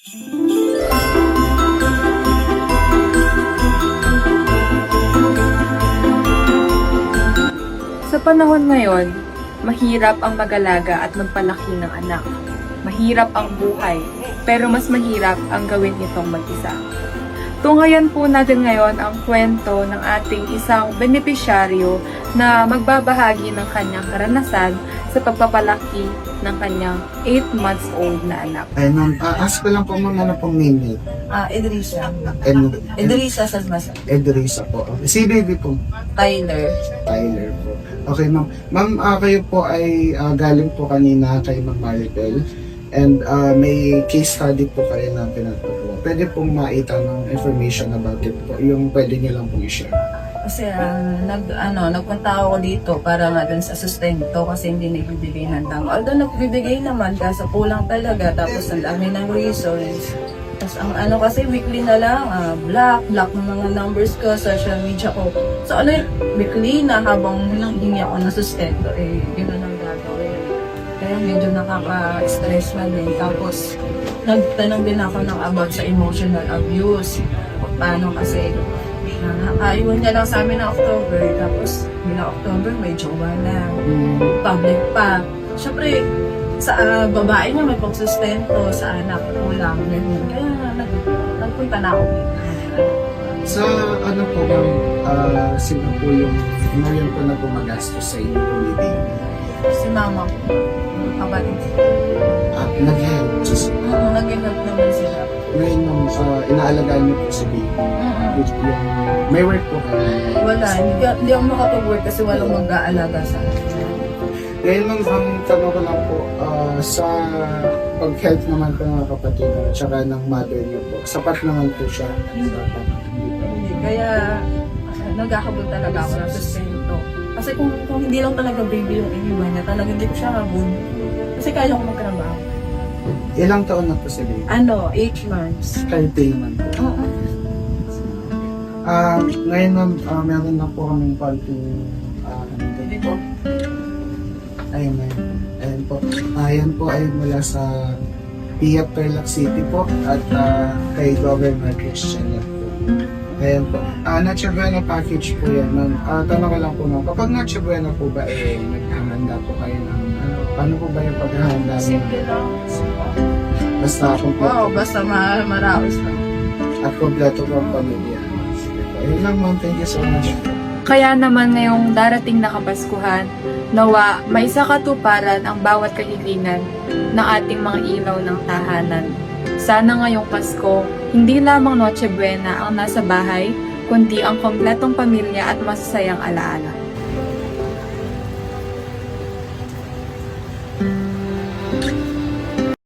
Sa panahon ngayon, mahirap ang mag-alaga at magpalaki ng anak. Mahirap ang buhay, pero mas mahirap ang gawin itong mag-isa. Tunghayan po natin ngayon ang kwento ng ating isang benepisyaryo na magbabahagi ng kanyang karanasan sa pagpapalaki ng kanyang 8 months old na anak. Ay, ma'am, ask ko lang po ma'am, ano pong name niyo? Idrissa. Idrissa Salmasa. Idrissa po. Si baby po? Tyler. Tyler po. Okay, ma'am. Ma'am, kayo po ay galing po kanina kay Ma'am Maribel. And may case study po kayo na pinaturo. Pwede pong maitanong information about it po. Yung pwede niyo lang po i-share. Kasi nagpunta ako dito para nga dun sa sustento kasi hindi nagbibigay ng tama. Although nagbibigay naman kaso kulang talaga tapos ang dami ng reasons. Tapos ang kasi weekly na lang, block ng mga numbers ko, social media ko. So weekly na habang hingi ako ng sustento, yun ang gagawin. Kaya medyo nakaka-stress na din. Tapos nagtanong din ako ng about sa emotional abuse. Paano kasi nakaiwan niya lang sa amin na October, tapos bila October may jowa na, public pa. Siyempre, sa babae niya may pagsustento, sa anak ko lang, ganyan. Kaya nagpunta na ako dito. Sa ano po ma'am, sino po yung ngayon po na gumagastos sa inyong holiday? Si mama ko, kapatid. Nag-help sa Nag-help naman sila. ngayon ma'am, inaalagaan niyo po si baby. May work po kayo? Wala, hindi ako makapag-work kasi walang mag-aalaga sa akin. Ngayon ma'am, ang tanong ko lang po, sa pag-help naman po ng kapatid at saka ng mother niyo po, sapat naman po siya. Kaya nagkakabot talaga ako ng sustento. Kasi kung hindi lang talaga baby yung iniwan niya, talaga hindi ko siya habon. Kasi kaya ko magtrabaho. Ilang taon na po si baby? 8 months. Kahit naman po. Oo. Ngayon ma'am, meron na po kaming konting Hindi po. ayun po. Ayan po ay mula sa PIA Perlac City po at kay Governor Christian po. Ayan po. Nacha Buena package po yan ma'am. Tanong ko lang po ma'am, kapag Nacha Buena po ba naghahanda po kayo ng paano po ba yung paghahanda? Simple lang. Basta kompleto. Wow, basta maraos lang. At kompleto po ang pamilya. Sige po. Ayun lang ma'am, thank you so much. Kaya naman ngayong darating na Kapaskuhan, nawa may sakatuparan ang bawat kahilingan ng ating mga ilaw ng tahanan. Sana ngayong Pasko, hindi lamang Noche Buena ang nasa bahay, kundi ang kompletong pamilya at masasayang alaala.